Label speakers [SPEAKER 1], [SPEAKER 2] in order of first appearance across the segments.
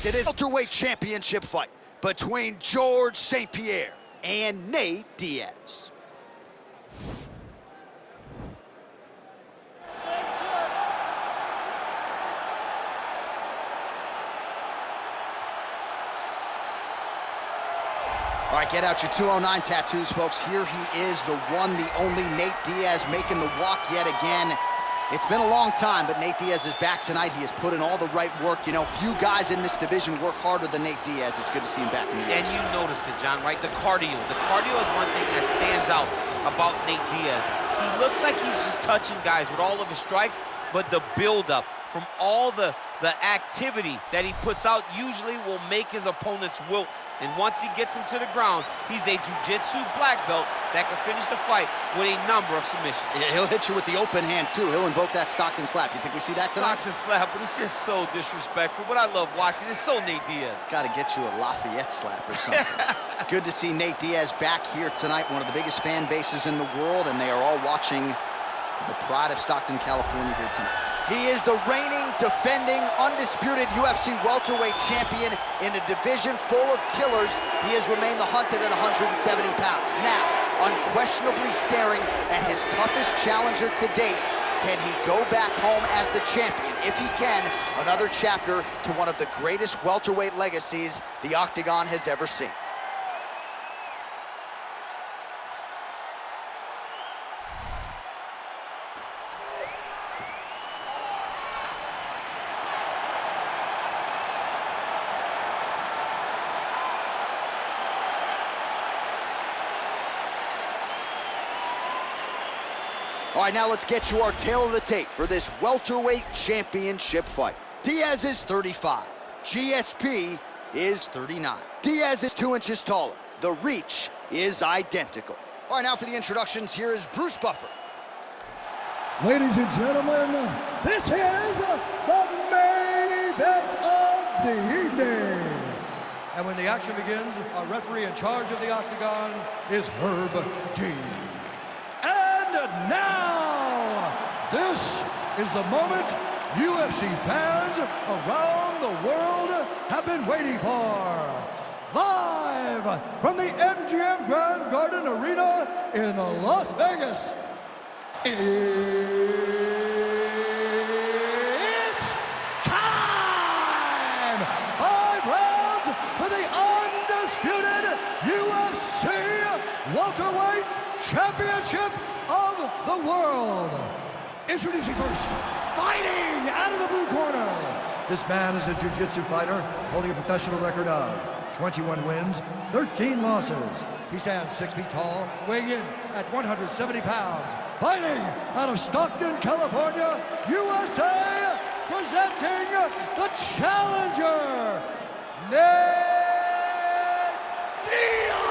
[SPEAKER 1] It is welterweight championship fight between George St-Pierre and Nate Diaz. All right, get out your 209 tattoos, folks. Here he is, the one, the only Nate Diaz, making the walk yet again. It's been a long time, but Nate Diaz is back tonight. He has put in all the right work. You know, few guys in this division work harder than Nate Diaz. It's good to see him back in the UFC.
[SPEAKER 2] And you notice it, John, right? The cardio. The cardio is one thing that stands out about Nate Diaz. He looks like he's just touching guys with all of his strikes, but the buildup from all the activity that he puts out usually will make his opponents wilt. And once he gets him to the ground, he's a jiu-jitsu black belt that can finish the fight with a number of submissions.
[SPEAKER 1] He'll hit you with the open hand, too. He'll invoke that Stockton slap. You think we see that tonight?
[SPEAKER 2] Stockton slap, but it's just so disrespectful. But I love watching. It's so Nate Diaz.
[SPEAKER 1] Got to get you a Lafayette slap or something. Good to see Nate Diaz back here tonight, one of the biggest fan bases in the world, and they are all watching the pride of Stockton, California here tonight. He is the reigning, defending, undisputed UFC welterweight champion in a division full of killers. He has remained the hunted at 170 pounds. Now, unquestionably staring at his toughest challenger to date, can he go back home as the champion? If he can, another chapter to one of the greatest welterweight legacies the Octagon has ever seen. All right, now let's get you our tale of the tape for this welterweight championship fight. Diaz is 35. GSP is 39. Diaz is 2 inches taller. The reach is identical. All right, now for the introductions, here is Bruce Buffer.
[SPEAKER 3] Ladies and gentlemen, this is the main event of the evening. And when the action begins, our referee in charge of the Octagon is Herb Dean. And now, this is the moment UFC fans around the world have been waiting for. Live from the MGM Grand Garden Arena in Las Vegas, it's time! 5 rounds for the undisputed UFC welterweight championship of the world. Introducing first, fighting out of the blue corner. This man is a jiu-jitsu fighter holding a professional record of 21 wins, 13 losses. He stands 6 feet tall, weighing in at 170 pounds. Fighting out of Stockton, California, USA, presenting the challenger, Nate Diaz.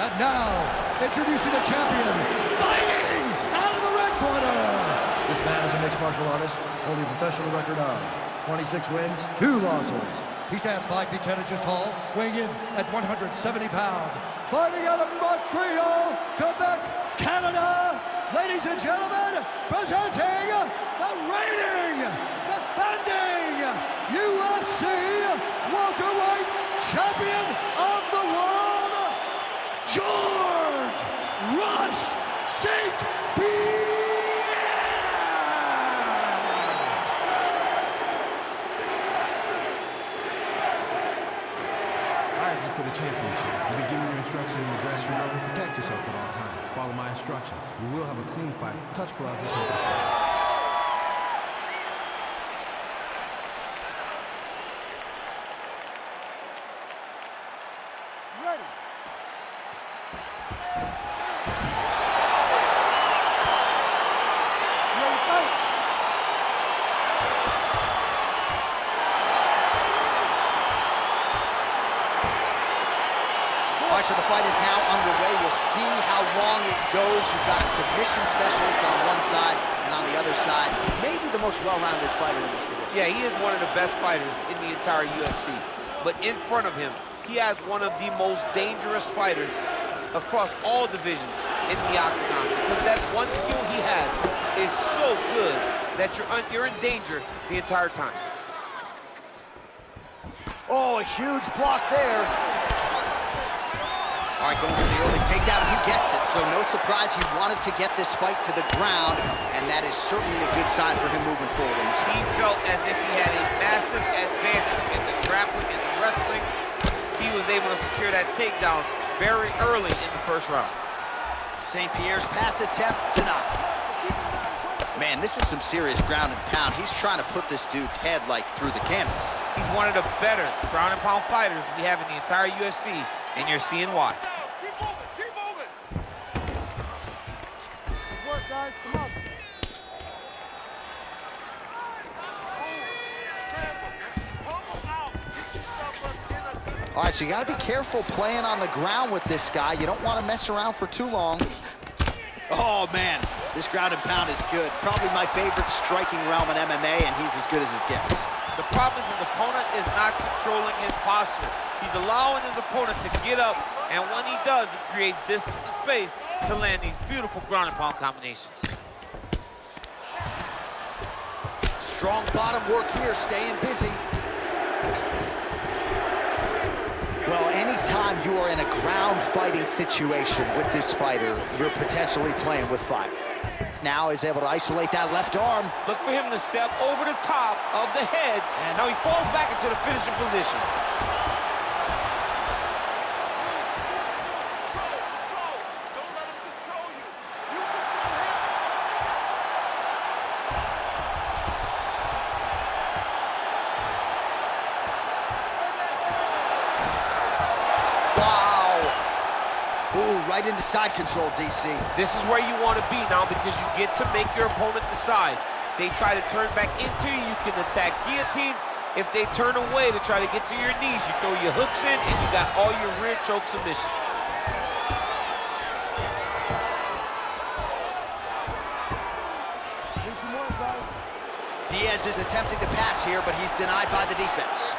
[SPEAKER 3] And now, introducing the champion, fighting out of the red corner. This man is a mixed martial artist, holding a professional record of 26 wins, 2 losses. He stands 5 feet 10 inches tall, weighing in at 170 pounds. Fighting out of Montreal, Quebec, Canada. Ladies and gentlemen, presenting the reigning, defending UFC welterweight champion of the world, George Rush St-Pierre!
[SPEAKER 4] For the championship. You'll be giving your instructions in the dressing room. Protect yourself at all times. Follow my instructions. We will have a clean fight. Touch gloves this moment.
[SPEAKER 1] So the fight is now underway. We'll see how long it goes. You've got a submission specialist on one side, and on the other side, maybe the most well-rounded fighter in this division.
[SPEAKER 2] Yeah, he is one of the best fighters in the entire UFC. But in front of him, he has one of the most dangerous fighters across all divisions in the Octagon. Because that one skill he has is so good that you're in danger the entire time.
[SPEAKER 1] Oh, a huge block there. All right, going for the early takedown, and he gets it. So no surprise, he wanted to get this fight to the ground, and that is certainly a good sign for him moving forward in this fight.
[SPEAKER 2] He felt as if he had a massive advantage in the grappling and the wrestling. He was able to secure that takedown very early in the first round.
[SPEAKER 1] St-Pierre's pass attempt denied. Man, this is some serious ground and pound. He's trying to put this dude's head like through the canvas.
[SPEAKER 2] He's one of the better ground and pound fighters we have in the entire UFC, and you're seeing why.
[SPEAKER 5] Keep moving, keep moving. Good work, guys. Come on.
[SPEAKER 1] All right, so you got to be careful playing on the ground with this guy. You don't want to mess around for too long. Oh, man, this ground and pound is good. Probably my favorite striking realm in MMA, and he's as good as it gets.
[SPEAKER 2] The problem is his opponent is not controlling his posture. He's allowing his opponent to get up, and when he does, it creates distance and space to land these beautiful ground and pound combinations.
[SPEAKER 1] Strong bottom work here, staying busy. Well, anytime you are in a ground fighting situation with this fighter, you're potentially playing with fire. Now he's able to isolate that left arm.
[SPEAKER 2] Look for him to step over the top of the head, and now he falls back into the finishing position.
[SPEAKER 5] Control. Don't let him control you. You control him.
[SPEAKER 1] Wow. Ooh, right into side control, DC.
[SPEAKER 2] This is where you want to be now because you get to make your opponent decide. They try to turn back into you, you can attack guillotine. If they turn away to try to get to your knees, you throw your hooks in and you got all your rear choke submissions.
[SPEAKER 1] Diaz is attempting to pass here, but he's denied by the defense.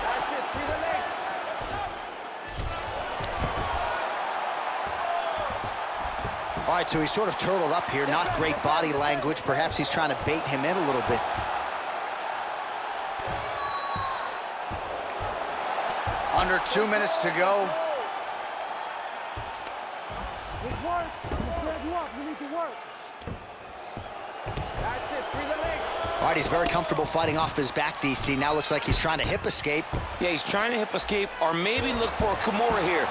[SPEAKER 5] That's it. Free the legs.
[SPEAKER 1] All right, so he's sort of turtled up here. Not great body language. Perhaps he's trying to bait him in a little bit. Under 2 minutes to go.
[SPEAKER 5] This works. I'm stand you up. You need to work. That's it. Free the legs.
[SPEAKER 1] All right, he's very comfortable fighting off his back, DC. Now looks like he's trying to hip escape.
[SPEAKER 6] Yeah, he's trying to hip escape or maybe look for a Kimura here.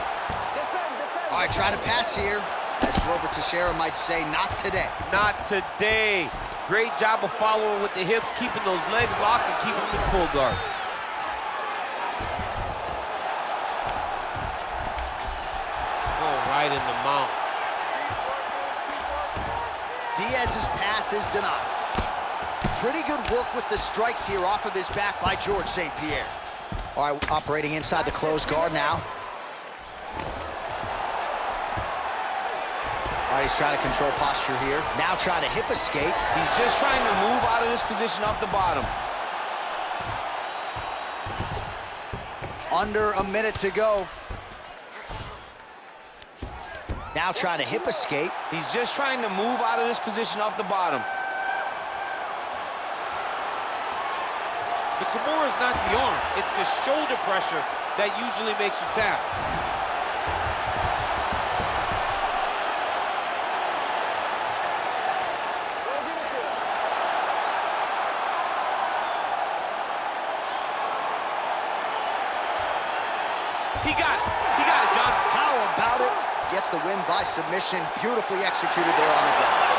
[SPEAKER 5] Defend.
[SPEAKER 1] All right, trying to pass here. As Glover Teixeira might say, not today.
[SPEAKER 2] Not today. Great job of following with the hips, keeping those legs locked and keeping them in full guard. Oh, right in the mount.
[SPEAKER 1] Diaz's pass is denied. Pretty good work with the strikes here off of his back by George St-Pierre. All right, operating inside the closed guard now. All right, he's trying to control posture here. Now trying to hip escape.
[SPEAKER 6] He's just trying to move out of this position off the bottom.
[SPEAKER 1] Under a minute to go. Now trying to hip escape.
[SPEAKER 6] He's just trying to move out of this position off the bottom.
[SPEAKER 2] The Kimura is not the arm. It's the shoulder pressure that usually makes you tap. He got it. He got it, John.
[SPEAKER 1] How about it? Gets the win by submission. Beautifully executed there on the ground.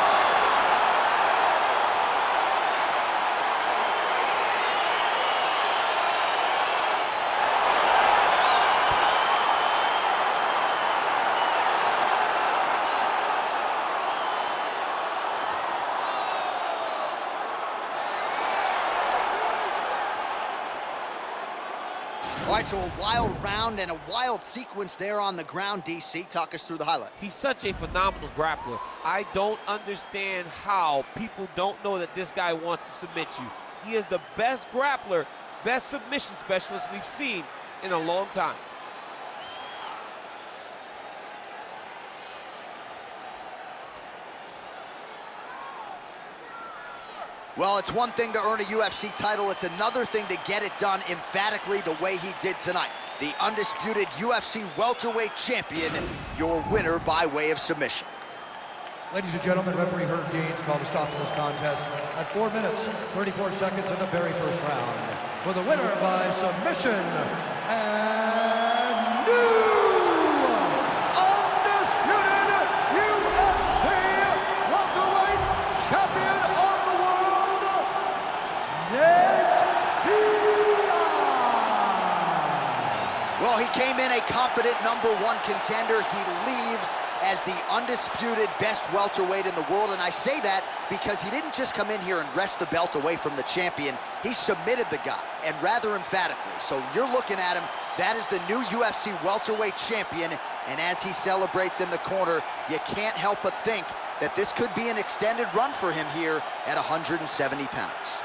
[SPEAKER 1] All right, so a wild round and a wild sequence there on the ground, DC. Talk us through the highlight.
[SPEAKER 2] He's such a phenomenal grappler. I don't understand how people don't know that this guy wants to submit you. He is the best grappler, best submission specialist we've seen in a long time.
[SPEAKER 1] Well, it's one thing to earn a UFC title. It's another thing to get it done emphatically the way he did tonight. The undisputed UFC welterweight champion, your winner by way of submission.
[SPEAKER 3] Ladies and gentlemen, referee Herb Deans called a stop to this contest at 4 minutes, 34 seconds in the very first round. For the winner by submission, and new undisputed UFC welterweight champion of the world, Diaz.
[SPEAKER 1] Well, he came in a confident #1 contender. He leaves as the undisputed best welterweight in the world, and I say that because he didn't just come in here and wrest the belt away from the champion. He submitted the guy, and rather emphatically. So you're looking at him, that is the new UFC welterweight champion, and as he celebrates in the corner, you can't help but think that this could be an extended run for him here at 170 pounds.